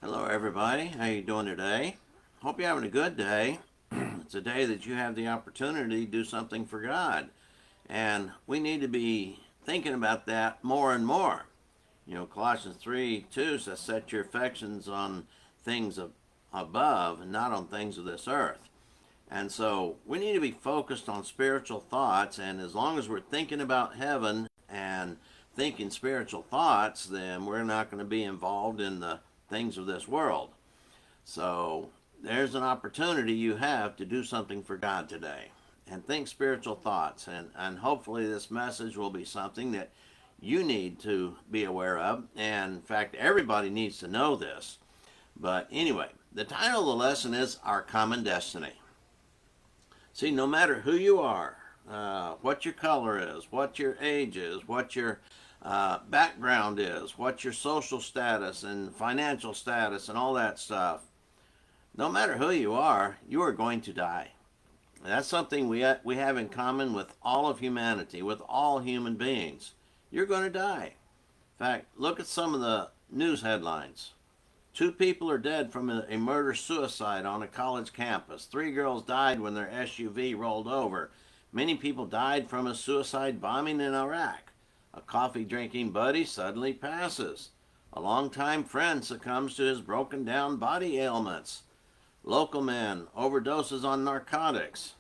Hello, everybody. How you doing today? Hope you're having a good day. It's a day that you have the opportunity to do something for God, and we need to be thinking about that more and more. Colossians 3:2 says, "Set your affections on things above, and not on things of this earth." And so we need to be focused on spiritual thoughts, and as long as we're thinking about heaven and thinking spiritual thoughts, then we're not going to be involved in the things of this world. So there's an opportunity you have to do something for God today and think spiritual thoughts. And hopefully, this message will be something that you need to be aware of. And in fact, everybody needs to know this. But anyway, the title of the lesson is Our Common Destiny. See, no matter who you are, what your color is, what your age is, what your background is, what your social status and financial status and all that stuff, no matter who you are going to die. And that's something we have in common with all of humanity, with all human beings. You're going to die. In fact, look at some of the news headlines. Two people are dead from a murder suicide on a college campus. Three girls died when their SUV rolled over. Many people died from a suicide bombing in Iraq. A coffee drinking buddy suddenly passes. A longtime friend succumbs to his broken down body ailments. Local man overdoses on narcotics.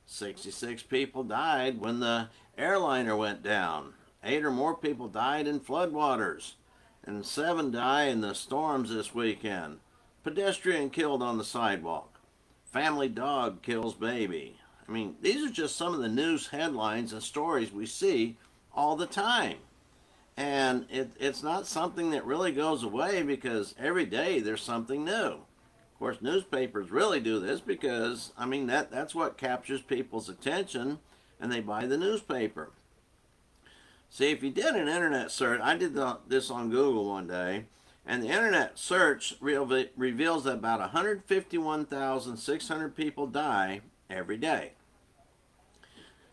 66 people died when the airliner went down. 8 or more people died in floodwaters. And 7 die in the storms this weekend. Pedestrian killed on the sidewalk. Family dog kills baby. I mean, these are just some of the news headlines and stories we see all the time. And it's not something that really goes away because every day there's something new. Of course, newspapers really do this because, I mean, that's what captures people's attention and they buy the newspaper. See, if you did an internet search, I did this on Google one day, and the internet search reveals that about 151,600 people die every day.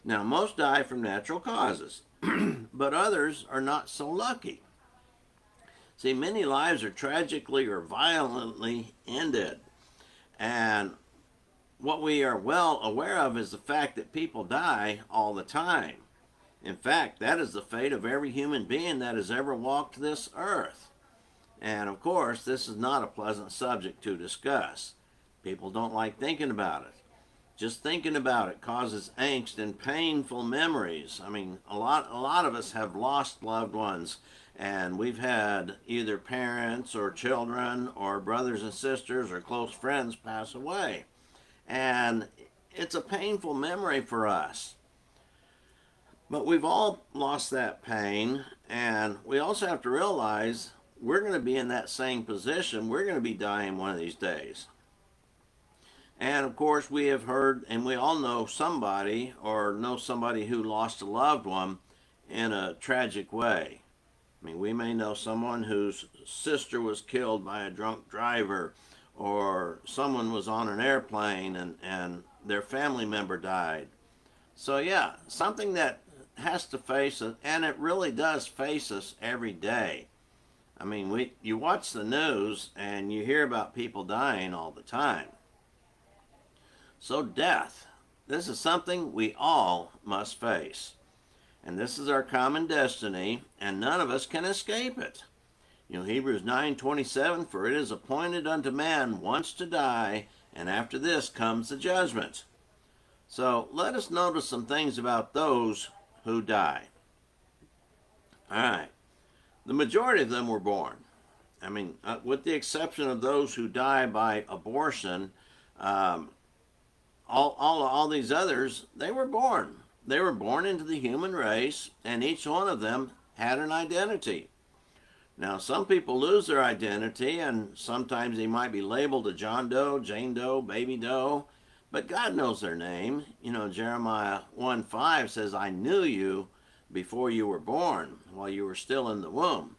Now, most die from natural causes, but others are not so lucky. See, many lives are tragically or violently ended. And what we are well aware of is the fact that people die all the time. In fact, that is the fate of every human being that has ever walked this earth. And of course, this is not a pleasant subject to discuss. People don't like thinking about it. Just thinking about it causes angst and painful memories. I mean, a lot of us have lost loved ones, and we've had either parents or children or brothers and sisters or close friends pass away. And it's a painful memory for us. But we've all lost that pain, and we also have to realize we're going to be in that same position. We're going to be dying one of these days. And of course, we have heard and we all know somebody or know somebody who lost a loved one in a tragic way. I mean, we may know someone whose sister was killed by a drunk driver, or someone was on an airplane and their family member died. So, yeah, something that has to face us, and it really does face us every day. I mean, you watch the news and you hear about people dying all the time. So, death. This is something we all must face. And this is our common destiny, and none of us can escape it. Hebrews 9:27, for it is appointed unto man once to die, and after this comes the judgment. So let us notice some things about those who die. All right. The majority of them were born. I mean, with the exception of those who die by abortion, all these others, they were born. They were born into the human race, and each one of them had an identity. Now, some people lose their identity, and sometimes they might be labeled a John Doe, Jane Doe, Baby Doe, but God knows their name. Jeremiah 1:5 says, I knew you before you were born, while you were still in the womb.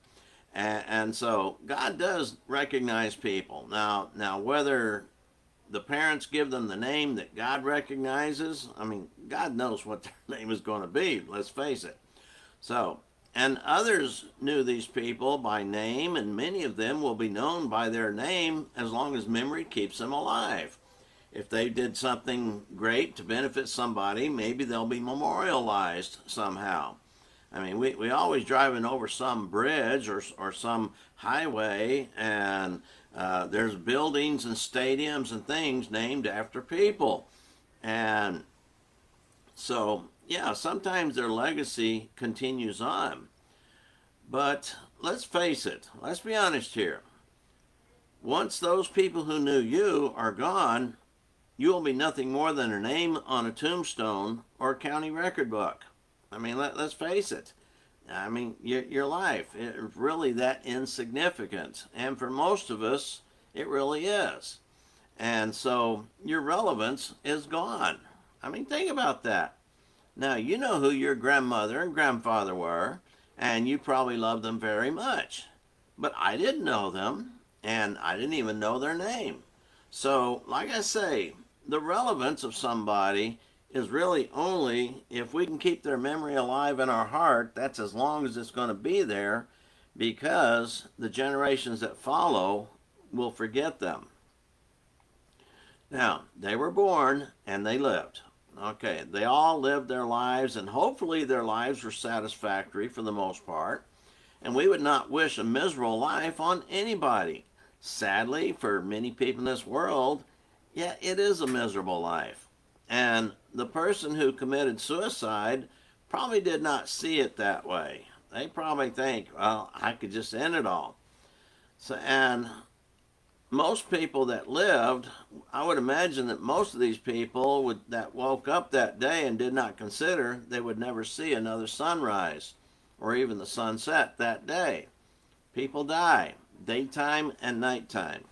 And so God does recognize people. Now, whether the parents give them the name that God recognizes, I mean, God knows what their name is going to be, let's face it. So, And others knew these people by name, and many of them will be known by their name as long as memory keeps them alive. If they did something great to benefit somebody, maybe they'll be memorialized somehow. I mean, we always driving over some bridge or some highway, and there's buildings and stadiums and things named after people. And so, yeah, sometimes their legacy continues on. But let's face it, let's be honest here. Once those people who knew you are gone, you will be nothing more than a name on a tombstone or a county record book. I mean, let's face it. I mean, your life is really that insignificant. And for most of us, it really is. And so your relevance is gone. I mean, think about that. Now, you know who your grandmother and grandfather were, and you probably loved them very much. But I didn't know them, and I didn't even know their name. So, like I say, the relevance of somebody is really only if we can keep their memory alive in our heart. That's as long as it's going to be there, because the generations that follow will forget them. Now, they were born and they lived. Okay, they all lived their lives, and hopefully their lives were satisfactory for the most part. And we would not wish a miserable life on anybody. Sadly, for many people in this world, yeah, it is a miserable life. And the person who committed suicide probably did not see it that way. They probably think, well, I could just end it all. So, and most people that lived, I would imagine that most of these people that woke up that day and did not consider they would never see another sunrise or even the sunset that day. People die, daytime and nighttime.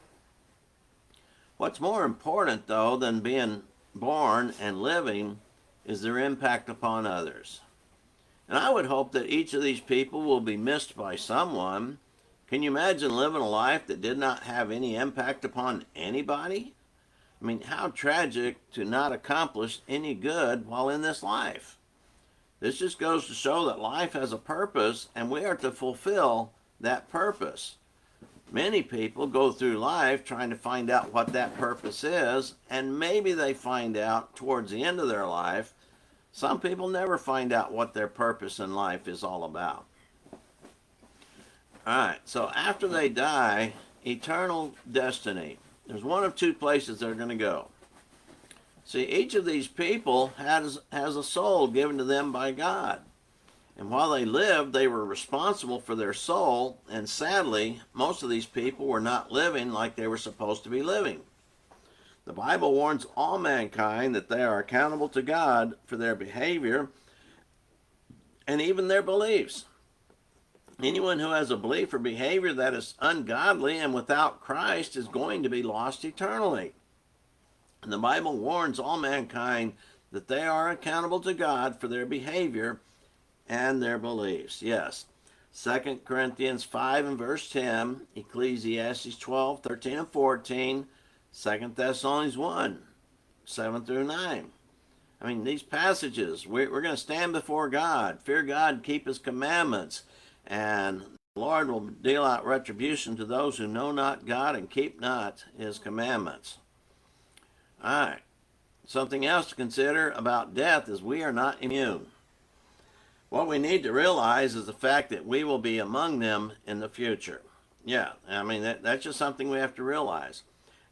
What's more important, though, than being born and living is their impact upon others. And I would hope that each of these people will be missed by someone. Can you imagine living a life that did not have any impact upon anybody? I mean, how tragic to not accomplish any good while in this life. This just goes to show that life has a purpose, and we are to fulfill that purpose. Many people go through life trying to find out what that purpose is, and maybe they find out towards the end of their life. Some people never find out what their purpose in life is all about. All right, so after they die, eternal destiny. There's one of two places they're going to go. See, each of these people has a soul given to them by God. And while they lived, they were responsible for their soul, and sadly, most of these people were not living like they were supposed to be living. The Bible warns all mankind that they are accountable to God for their behavior and even their beliefs. Anyone who has a belief or behavior that is ungodly and without Christ is going to be lost eternally. And the Bible warns all mankind that they are accountable to God for their behavior and their beliefs. Yes. 2 Corinthians 5 and verse 10, Ecclesiastes 12, 13 and 14, 2 Thessalonians 1, 7 through 9. I mean, these passages, we're going to stand before God, fear God, keep his commandments, and the Lord will deal out retribution to those who know not God and keep not his commandments. All right. Something else to consider about death is we are not immune. What we need to realize is the fact that we will be among them in the future. Yeah, I mean, that's just something we have to realize.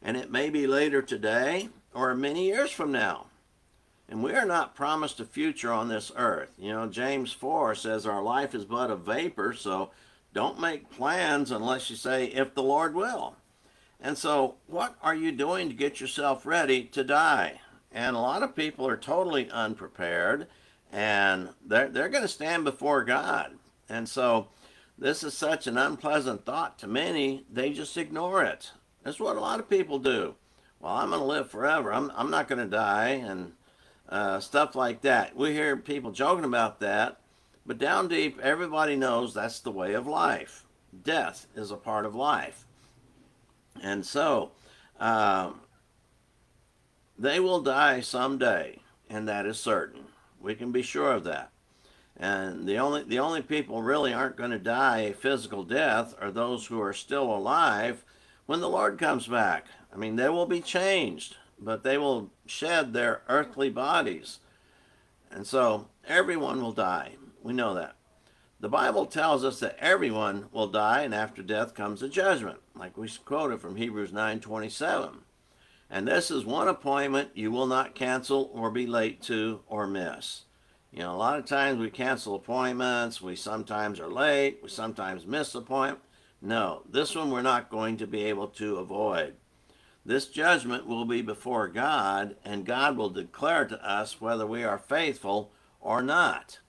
And it may be later today or many years from now. And we are not promised a future on this earth. You know, James 4 says our life is but a vapor, so don't make plans unless you say, if the Lord will. And so what are you doing to get yourself ready to die? And a lot of people are totally unprepared, and they're going to stand before God. And so this is such an unpleasant thought to many, they just ignore it. That's what a lot of people do. Well, I'm going to live forever. I'm not going to die, and stuff like that. We hear people joking about that, but down deep, everybody knows that's the way of life. Death is a part of life. And so, they will die someday, and that is certain. We can be sure of that. And the only people really aren't going to die a physical death are those who are still alive when the Lord comes back. I mean, they will be changed, but they will shed their earthly bodies. And so everyone will die. We know that. The Bible tells us that everyone will die, and after death comes a judgment, like we quoted from Hebrews 9:27. And this is one appointment you will not cancel or be late to or miss. You know, a lot of times we cancel appointments, we sometimes are late, we sometimes miss appointment. No, this one we're not going to be able to avoid. This judgment will be before God, and God will declare to us whether we are faithful or not.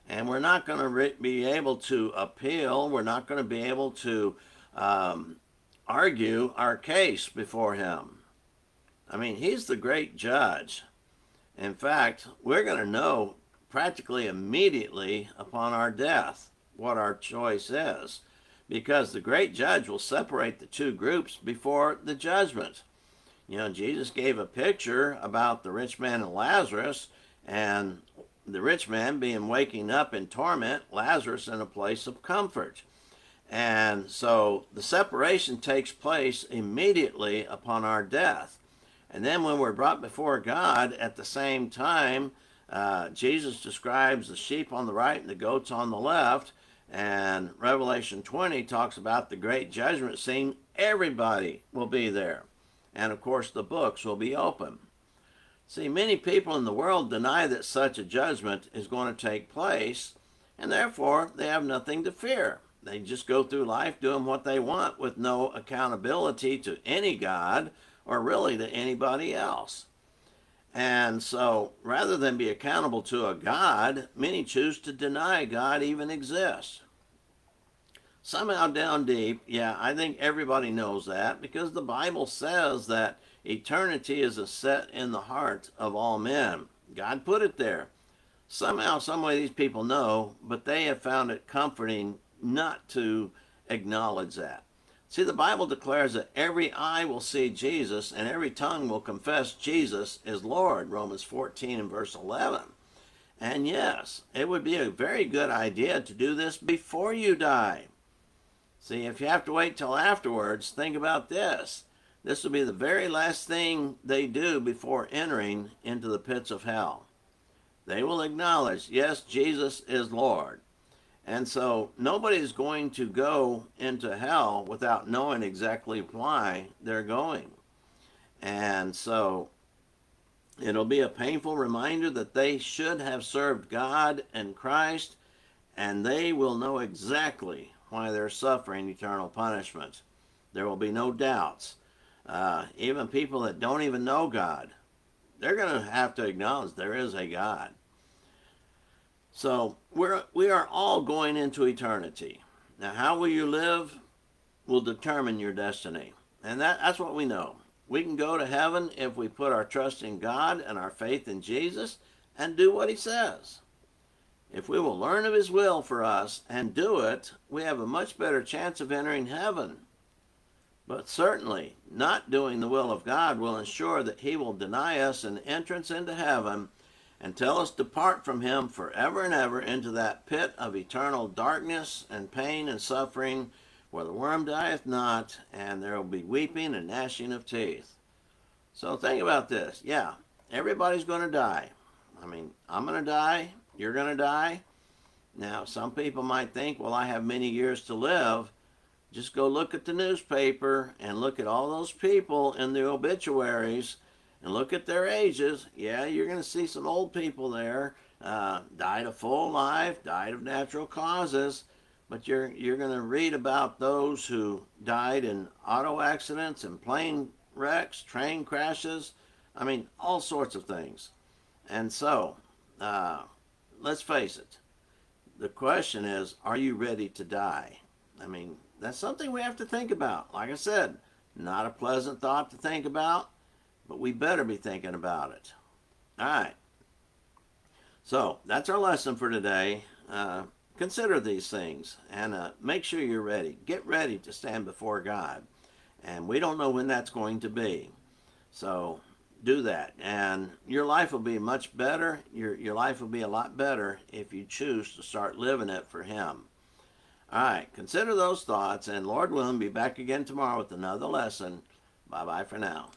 And we're not going to be able to appeal. We're not going to be able to argue our case before him. I mean, he's the great judge. In fact, we're going to know practically immediately upon our death what our choice is, because the great judge will separate the two groups before the judgment. You know, Jesus gave a picture about the rich man and Lazarus, and the rich man being waking up in torment, Lazarus in a place of comfort. And so the separation takes place immediately upon our death. And then when we're brought before God at the same time, Jesus describes the sheep on the right and the goats on the left. And Revelation 20 talks about the great judgment scene. Everybody will be there. And of course, the books will be open. See, many people in the world deny that such a judgment is going to take place, and therefore they have nothing to fear. They just go through life doing what they want with no accountability to any God or really to anybody else. And so rather than be accountable to a God, many choose to deny God even exists. Somehow down deep, yeah, I think everybody knows that, because the Bible says that eternity is set in the heart of all men. God put it there. Somehow, some way these people know, but they have found it comforting not to acknowledge that. See, the Bible declares that every eye will see Jesus and every tongue will confess Jesus is Lord, Romans 14 and verse 11. And yes, it would be a very good idea to do this before you die. See, if you have to wait till afterwards, think about this. This will be the very last thing they do before entering into the pits of hell. They will acknowledge, yes, Jesus is Lord. And so nobody's going to go into hell without knowing exactly why they're going. And so it'll be a painful reminder that they should have served God and Christ, and they will know exactly why they're suffering eternal punishment. There will be no doubts. Even people that don't even know God, they're going to have to acknowledge there is a God. So we are all going into eternity. Now, how will you live will determine your destiny. And that's what we know. We can go to heaven if we put our trust in God and our faith in Jesus and do what he says. If we will learn of his will for us and do it, we have a much better chance of entering heaven. But certainly, not doing the will of God will ensure that he will deny us an entrance into heaven and tell us depart from him forever and ever into that pit of eternal darkness and pain and suffering, where the worm dieth not, and there will be weeping and gnashing of teeth. So think about this. Yeah, everybody's going to die. I mean, I'm going to die. You're going to die. Now, some people might think, well, I have many years to live. Just go look at the newspaper and look at all those people in the obituaries and look at their ages. Yeah, you're going to see some old people there, died a full life, died of natural causes, but you're going to read about those who died in auto accidents and plane wrecks, train crashes, I mean, all sorts of things. And so, let's face it, the question is, are you ready to die? I mean, that's something we have to think about. Like I said, not a pleasant thought to think about, but we better be thinking about it. All right. So that's our lesson for today. Consider these things and make sure you're ready. Get ready to stand before God. And we don't know when that's going to be. So do that, and your life will be much better. Your life will be a lot better if you choose to start living it for Him. All right, consider those thoughts, and Lord willing, be back again tomorrow with another lesson. Bye bye for now.